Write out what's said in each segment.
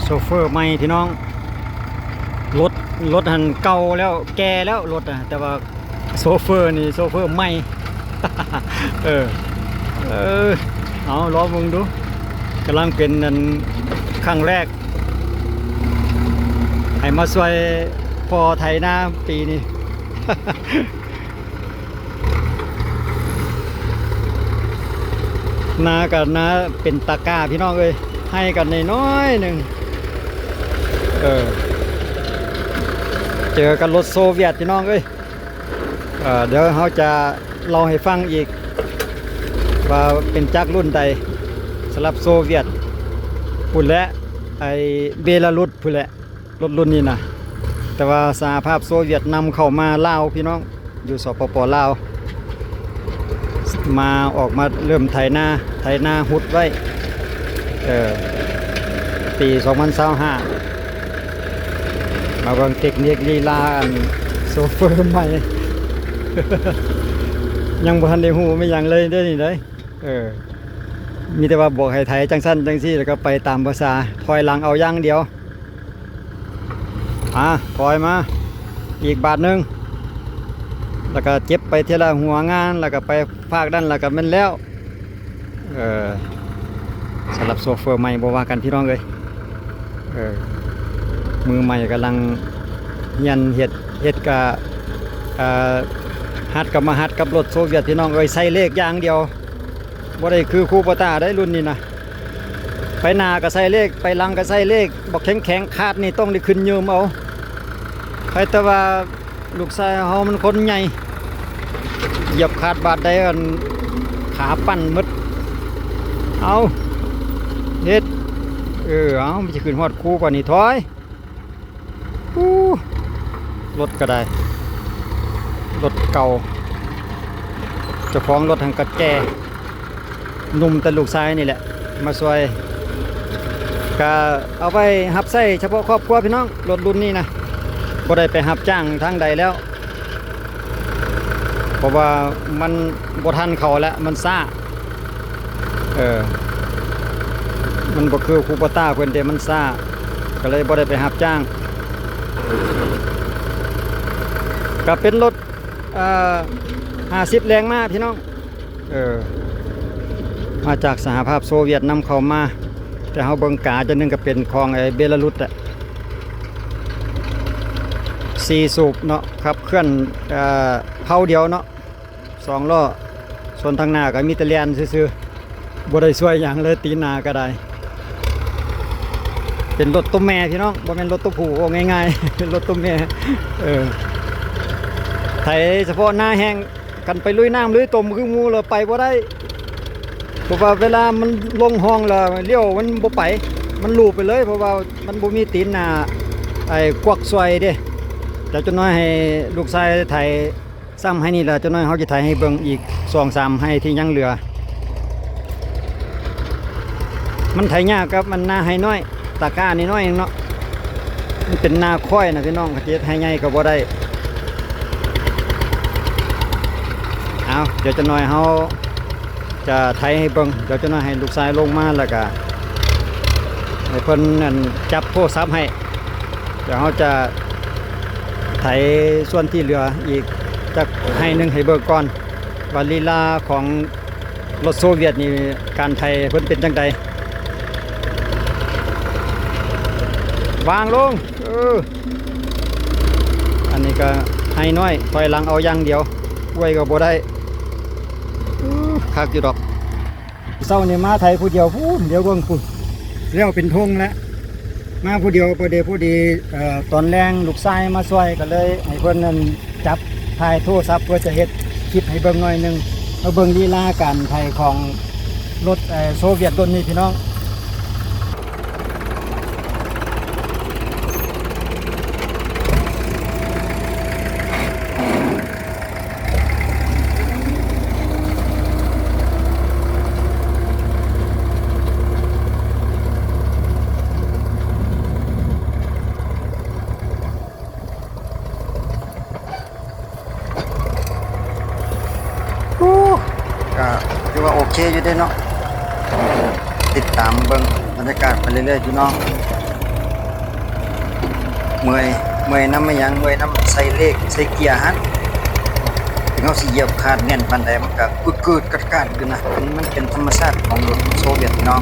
ซเฟอร์ใหม่พี่น้องรถหันเก่าแล้วแก่แล้วรถนะแต่ว่าโซเฟอร์นี่โซเฟอร์ใหม่ เออเอาลองมึงดูกำลังเป็นอันครั้งแรกให้มาช่วยพอไทยหน้าปีนี้ นากับนาเป็นตะกร้าพี่น้องเอ้ยให้กันในน้อยหนึ่งเจอกันรถโซเวียตพี่น้องเอ้ยเดี๋ยวเขาจะเล่าให้ฟังอีกว่าเป็นจักรรุ่นใดสำหรับโซเวียตพุ่นและไอเบลารุสพุ่นและรถรุ่นนี้นะแต่ว่าสหภาพโซเวียตนำเข้ามาลาวพี่น้องอยู่สปป.ลาวมาออกมาเริ่มไถนาหุดไว้ปี 2025มาเบิ่งเทคนิคลีลาโซเฟอร์ใหม่ ยังบ่ทันได้ฮู้ไม่ยังเลยเด้อนี่เด้มีแต่ว่าบอกให้ไถจังซั่นจังซี่แล้วก็ไปตามภาษาถอยหลังเอาอย่างเดียวถอยมาอีกบาทนึงแล้วก็เจ็บไปเทละหัวงานแล้วก็ไปภาคด้านแล้วก็แม่นแล้วสำหรับโซเฟอร์ใหม่บ่ว่ากันพี่น้องเลยมือใหม่กำลังยันเฮ็ดกับฮัดกับมาฮัดกับรถโซเวียตพี่น้องใส่เลขอย่างเดียวบ่ได้คือคูปตาได้รุ่นนี้นะไปหน้าก็ใส่เลขไปหลังก็ใส่เลขบอกแข็งขาดนี่ต้องได้ขึ้นยืมเอาใครแต่ว่าลูกชายเฮามันคนใหญ่เหยียบขาดบาดได้กันขาปั่นมึดเอาเฮ็ดเอาไม่จะขึ้นฮอดคู่กว่านี้ถอยรถก็ได้รถเก่าเจ้าของรถทางกระแจหนุ่มแต่ลูกชายนี่แหละมาช่วยก็เอาไปหับใส่เฉพาะครอบครัวพี่น้องรถรุ่นนี้นะบ่ได้ไปหับจ้างทางใดแล้วเพราะว่ามันบ่ทันเขาแล้วมันซ่ามันบ่คือคูปต้าเพิ่นเด้มันซ่าก็เลยบ่ได้ไปหับจ้างก็เป็นรถ50 แรงม้าพี่น้องมาจากสหภาพโซเวียตนำเข้ามาแต่เฮาเบิ่งกาจะนึงก็เป็นของไอ้เบลารุส4 สูบเนาะครับเคลื่อนเผาเดียวเนาะ2 ล้อส่วนทางหน้าก็มีแต่แล่นซื่อๆบ่ได้ช่วยหยังเลยตีหน้าก็ได้เป็นรถตัวแม่พี่น้องบ่แม่นรถตัวผู้โอ้ง่ายๆเป็นรถตัวแม่ไถเฉพาะหน้าแห้งกันไปลุยน้ำลุยต้มคือหมู่แล้วไปบ่ได้เพราะว่าเวลามันลงห้องแล้วเลี้ยวมันบ่ไปมันลูบไปเลยเพราะว่ามันบ่มีตีนหน้าไอ้กวักซอยเด้แต่จนน้อยให้ลูกชายไถซ้ำให้นี่ล่ะจนน้อยเฮาจะไถให้เบิ่งอีก 2-3 ให้ที่ยังเหลือมันไถยากครับมันหน้าให้น้อยตะกร้านี่น้อยเนาะมันเป็นหน้าค่อยนะพี่น้องเขาจะให้ใหญ่ก็บ่ได้เอาเดี๋ยวจะน้อยเฮาจะไถให้เบิ่งเดี๋ยวจะน้อยให้ลูกชายลงมาแล้วก็ให้เพิ่นนั่นจับโทรศัพท์ให้เดี๋ยวเฮาจะไถส่วนที่เหลืออีกจักให้นึงให้เบิ่งก่อนว่าลีลาของรถโซเวียตนี่การไถเพิ่นเป็นจังไดวางลงอันนี้ก็ให้น้อยถอยหลังเอาอย่างเดียวไว้ก็บ่ได้คักอยู่ดอกเศร้านี่มาไถผู้เดียวพูดเดี๋ยวเบิ่งพุ่นเลี้ยวเป็นทงแล้วมาผู้เดียวพอดีตอนแรงลูกชายมาช่วยก็เลยให้เพิ่นนั่นจับถ่ายโทรศัพท์เพื่อจะเฮ็ดคลิปให้เบิ่งหน่อยนึงเอาเบิ่งลีลาการไถของรถโซเวียตรุ่นนี้พี่น้องก็ถือว่าโอเคอยู่ได้เนาะติดตามเบิ่งบรรยากาศไปเรื่อยๆพี่น้อง เมื่อยเมื่อยน้ำไม่ยังเมื่อยน้ำใส่เลขใส่เกียร์ฮันถึงเขาสิเหยียบขาดแน่นปานใดมันก็กึดๆกัดๆอยู่นะมันเป็นธรรมชาติของรถโซเวียตเนาะ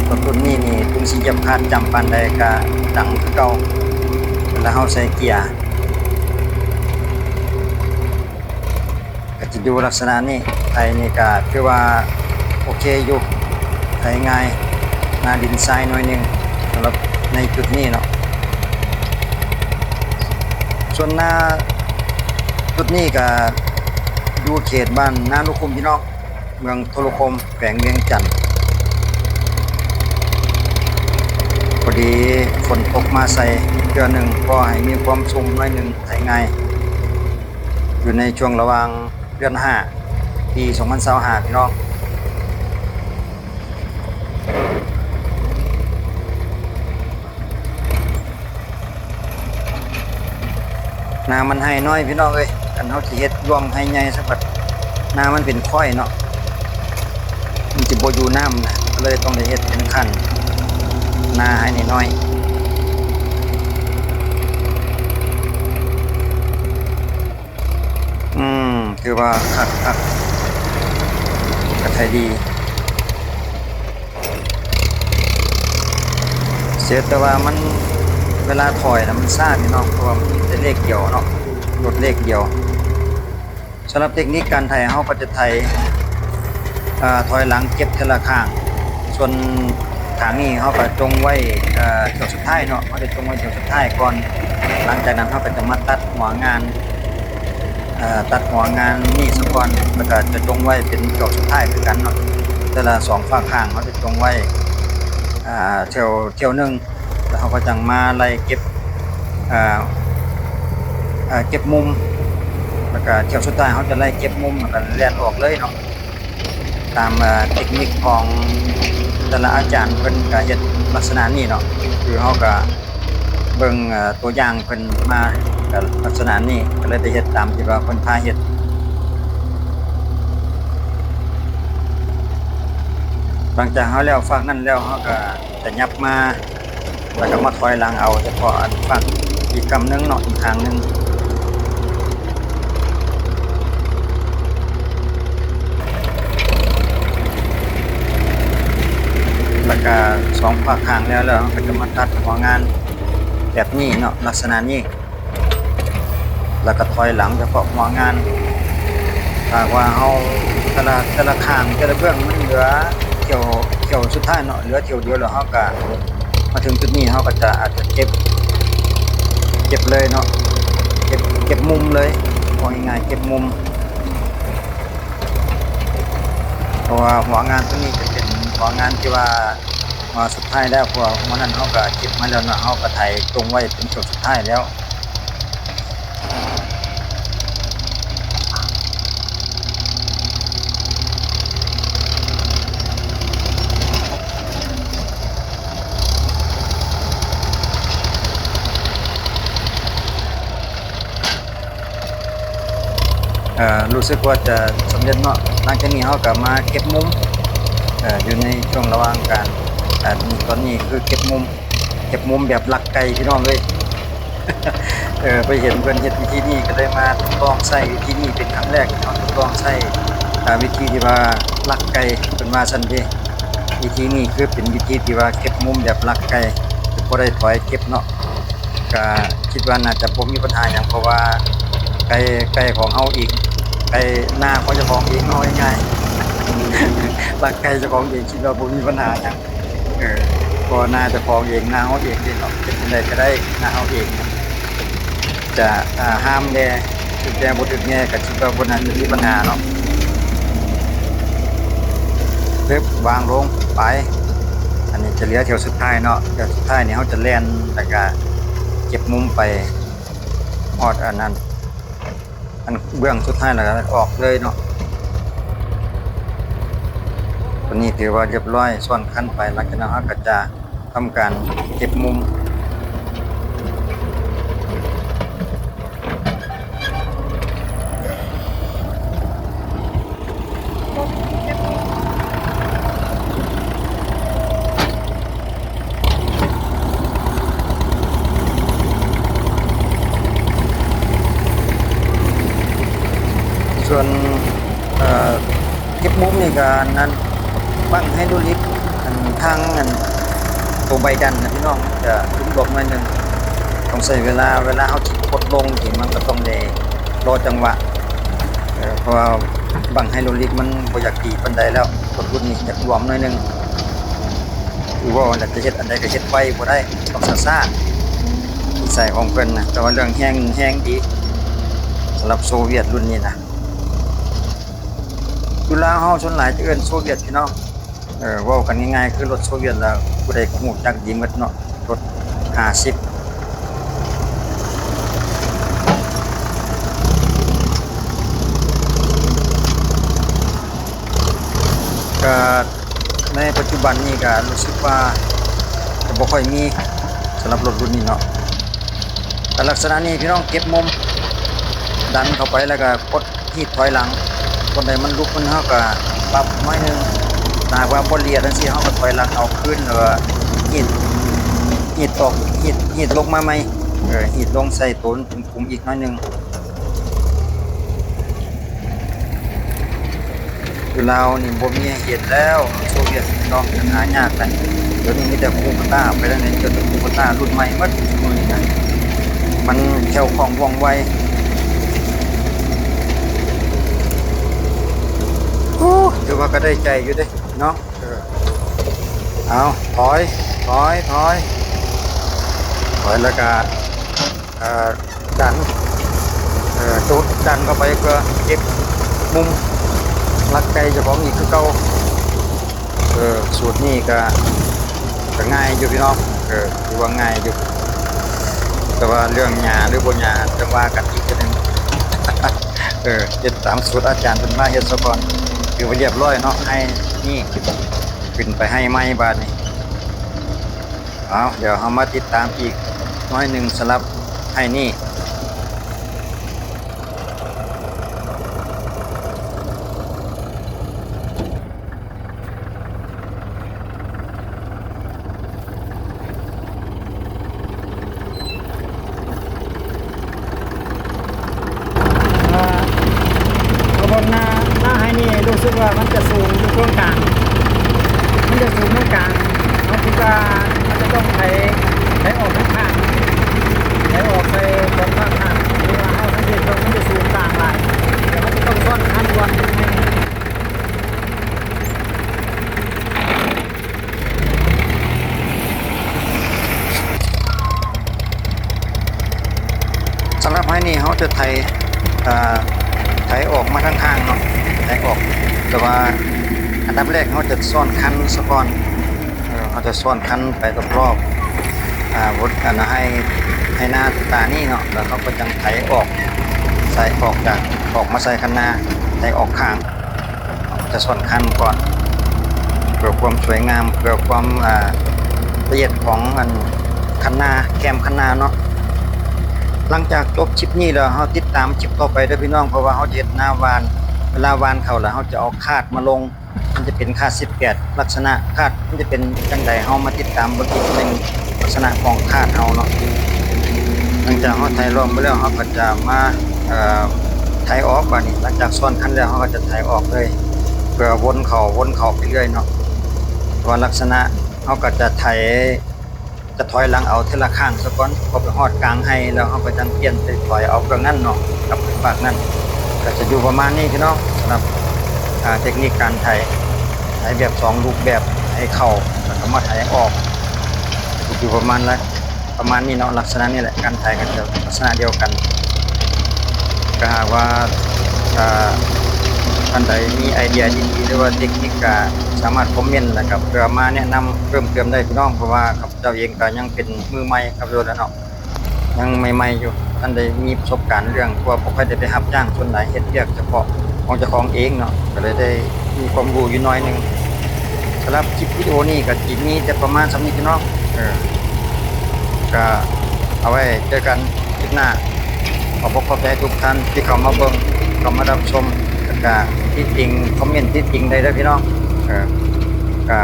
รถรุ่นนี้นี่ถึงสิเหยียบขาดจำปานใดก็ดังคือเก่าเวลาเฮาใส่เกียร์ก็จะดูลักษณะนี้ไทยนี่ก็คือว่าโอเคอยู่ไทยง่ายหน้าดินทรายหน่อยหนึงสำหรับในจุดนี้เนาะส่วนหน้าจุดนี้ก็อยู่เขตบ้านนานุคุมพี่น้องเมืองโทรคมแขวงเวียงจันทน์พอดีฝนตกมาใส่เดือนหนึ่งก็ให้มีความชุ่มหน่อยหนึ่งไถง่ายอยู่ในช่วงระหว่างเดือน5ปี2025พี่น้องนามันให้น้อยพี่น้องเอ้ยกันเฮาสิเฮ็ดร่วงให้ใหญ่สักบัดนามันเป็นค่อยเนาะมันสิบ่อยู่น้ำนะก็เลยต้องได้เฮ็ดเป็นคันนาให้น้อยคือว่าคักกระไทยดีเสียแต่ว่ามันเวลาถอยนะมันซ่าพี่น้องเพราะว่ามันเป็นเลขเดียวเนาะรถเลขเดียวสำหรับเทคนิคการไถเฮาก็จะไถถอยหลังเก็บทีละข้างส่วนขางนี้เฮาก็จงไว้เที่ยวสุดท้ายเนาะเฮาจะจงไว้เที่ยวสุดท้ายก่อนหลังจากนั้นเฮาก็จะมาตัดหัวงานนี่ซะก่อนแล้วก็จะจงไว้เป็นเที่ยวสุดท้ายคือกันเนาะแต่ละ2ฝั่งข้างเฮาจะจงไว้เที่ยวหนึงแล้วเฮาก็จังมาไล่เก็บเก็บมุมแล้วก็เที่ยวสุดท้ายเขาจะไล่เก็บมุมแล้วก็แล่นออกเลยเนาะตามเทคนิคของแต่ละอาจารย์เพิ่นก็เฮ็ดลักษณะนี้เนาะคือเขาก็เบิ่งตัวอย่างเพิ่นมาก็ลักษณะนี้ก็เลยได้เฮ็ดตามที่ว่าเพิ่นพาเฮ็ดหลังจากเขาแล้วฝั่งนั้นแล้วเขาก็จะยับมาแล้วก็มาถอยหลังเอาเฉพาะฝั่งอีกกำนึงเนาะอีกทางนึงแล้วก็2ฝั่งข้างแล้วก็จะมาตัดหัวงานแบบนี้เนาะลักษณะนี้แล้วก็ถอยหลังเฉพาะหัวงานถ้าว่าเฮาแต่ละข้างแต่ละเบื้องมันเหลือเที่ยวสุดท้ายเนาะเหลือเที่ยวเดียวแล้วเฮาก็มาถึงจุดนี้เฮาก็จะอาจจะเก็บเลยเนาะเก็บมุมเลยว่าง่ายๆเก็บมุมเพราะว่าหัวงานตัวนี้จะเป็นหัวงานที่ว่าสุดท้ายแล้วเพราะว่าวันนั้นเฮาก็เก็บมาแล้วเนาะเฮาก็ไถตรงไว้เป็นจุดสุดท้ายแล้วรู้สึกว่าจะสำเร็จเนาะหลังจากนี้เฮาก็มาเก็บมุมอยู่ในช่วงระหว่างการตอนนี้คือเก็บมุมแบบลักไก่พี่น้องเลย ไปเห็นเพิ่นเฮ็ดวิธีนี้ก็เลยมาทดลองใช้วิธีนี้เป็นครั้งแรกเนาะทดลองใช้วิธีที่ว่าลักไก่เพิ่นว่าซั่นเด้วิธีนี้คือเป็นวิธีที่ว่าเก็บมุมแบบลักไก่บ่ได้ถอยเก็บเนาะก็คิดว่าน่าจะบ่มีปัญหาหยังเพราะว่าไก่ของเฮาอีกไก่หน้าของเจ้าของเองเอาง่ายๆลักไก่เจ้าของเองคิดว่าบ่มีปัญหาหยังก็น่าจะฟ้องเองนาเฮาเองนี่เนาะเป็นจังได๋ก็ได้นาเฮาเองจะห้ามแน่ถึงแน่บ่ถึงแน่ก็คิดว่าบ่น่าจะมีปัญหาเนาะปึ๊บวางลงไปอันนี้จะเหลือแถวสุดท้ายเนาะแถวสุดท้ายนี่เฮาจะแล่นแล้วก็เก็บมุมไปฮอดอันนั้นอันเบื้องสุดท้ายแล้วก็ออกเลยเนาะตัวนี้ถือว่าเรียบร้อยส่วนขั้นไปหลังจากนั้นเราก็จะทำการเก็บมุม ส่วนเอ่อเก็บมุมนี่ก็นั้นบังไฮดรอลิกอันทางอันตัวใบดันนะพี่น้องจะลุ่มหลบหน่อยหนึงต้องใช้เวลาเฮาสิกดลงที่มันก็ต้องได้รอจังหวะเพราะว่าบังไฮดรอลิกมันบ่อยากดีปานใดแล้วกดรุ่นนี้อยากรวมหน่อยหนึงคือว่าจะเฮ็ดอันใดก็เฮ็ดไวบ่ได้ต้องซ่าๆนิสัยของเพิ่นนะแต่ว่าเรื่องแห้งดีสำหรับโซเวียตรุ่นนี้นะจุฬาเฮาส่วนหลายจะเอิ้นโซเวียตพี่น้องเว้ากันง่ายๆคือรถโซเวียตแล้วผู้ใดก็ฮู้จักดีหมดเนาะรถ50ก็ในปัจจุบันนี้ก็รู้สึกว่าจะบ่ค่อยมีสำหรับรถรุ่นนี้เนาะแต่ลักษณะนี้พี่น้องเก็บมุมดันเข้าไปแล้วก็กดฮีทถอยหลังคนใดมันลุกมันเฮาก็ปรับหน่อยนึงถ้าว่าบ่เลียจังซี่เฮาก็ถอยหลังเอาขึ้นแล้วก็ฮีทออกฮีทลงมาใหม่ฮีทลงใส่ตูนคุมอีกหน่อยนึงอยู่ลาวนี่บ่มีให้เฮ็ดแล้วโซเวียตเนาะหายากแล้วเดี๋ยวนี้มีแต่คูปต้าไปแล้วเนี่ยจนคูปต้ารุ่นใหม่หมดมื้อนี้นะมันแคล่วคล่องว่องไวถือว่าก็ได้ใจอยู่เด้เนาะเอาถอยแล้วก็ดันจุดดันเข้าไปก็เก็บมุมลักไกลเจ้าของอีกคือเก่าสูตรนี้ก็ง่ายอยู่พี่น้องถือว่าง่ายอยู่แต่ว่าเรื่องหญ้าหรือบ่หญ้าจะว่ากันอีกทีนึงเฮ็ดตามสูตรอาจารย์เพิ่นมาเฮ็ดซะก่อนคือว่าเรียบร้อยเนาะให้นี่ขึ้นไปให้ไม้บาดนี้เอาเดี๋ยวเรามาติดตามอีกน้อยหนึ่งสำหรับให้นี่กระบอกหน้าให้นี่รู้สึกว่ามันจะสูงอยู่ตรงกลางมันจะสูงตรงกลางเขาคิดว่ามันจะต้องใช้ออกข้างๆใช้ออกไปตรงข้างๆหรือว่าเอาทั้งเดียวมันจะสูงกลางหลายแต่มันจะต้องซ่อนขั้นวันสำหรับให้นี่เขาจะไถออกมาข้างๆเนาะไถออกแต่ว่าอันดับแรกเขาจะซ่อนคันซะก่อนเขาจะซ่อนคันไปรอบๆวดกันให้หน้าตานี่เนาะแล้วเขาก็จังไถออกใส่ออกจากออกมาใส่คันหน้าไถออกข้างจะซ่อนคันก่อนเพื่อความสวยงามเพื่อความละเอียดของคันหน้าแคมคันหน้าเนาะหลังจากจบคลิปนี้แล้วเราติดตามคลิปต่อไปเด้อพี่น้องเพราะว่าเราเฮ็ดหน้าวานเวลาวานเข้าแล้วเราจะเอาคาดมาลงมันจะเป็นคาด18ลักษณะคาดมันจะเป็นจังไดเฮามาติดตามเบิ่งอีกนึงลักษณะของคาดเฮาเนาะหลังจากเฮาไถรอบไปแล้วเฮาก็จะมาไถออกบัดนี้หลังจากซ่อนคันแล้วเฮาก็จะไถออกเลยเพื่อวนเข้าไปเรื่อยเนาะว่าลักษณะเฮาก็จะจะถอยหลังเอาเทละข้างซะก่อนพอไปฮอดกลางให้แล้วเฮาก็จังเปลี่ยนไปถอยเอาเครื่องนั้นเนาะกับฝากนั้นก็จะอยู่ประมาณนี้พี่น้องสำหรับเทคนิคการไถแบบ2รูปแบบให้เข้าแล้วก็มาไถออกอยู่ประมาณนี้เนาะลักษณะนี้แหละการไถก็จะลักษณะเดียวกันก็หากว่าท่านใดมีไอเดียดีๆหรือว่าเทคนิคก็สามารถคอมเมนต์นะครับเพื่อมาแนะนำเพิ่มเติมได้พี่น้องเพราะว่าข้าพเจ้าเองก็ยังเป็นมือใหม่ครับโยนแล้วเนาะยังใหม่ๆอยู่ท่านใดมีประสบการณ์เรื่องตัวบ่ค่อยได้ไปรับจ้างส่วนไหนเฮ็ดเวียกเฉพาะของเจ้าของเองเนาะก็เลยได้มีความรู้อยู่น้อยนึงสำหรับคลิปวิดีโอนี้ก็สิมีแต่ประมาณสำนี้พี่น้องก็เอาไว้เจอกันคลิปหน้าขอบใจทุกท่านที่เข้ามาเบิ่งเข้ามารับชมแล้วก็ที่จริงคอมเมนต์ที่จริงได้เด้อพี่น้องก็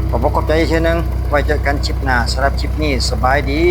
ขอบใจอีกทีนึงไว้เจอกันคลิปหน้าสำหรับคลิปนี้สบายดี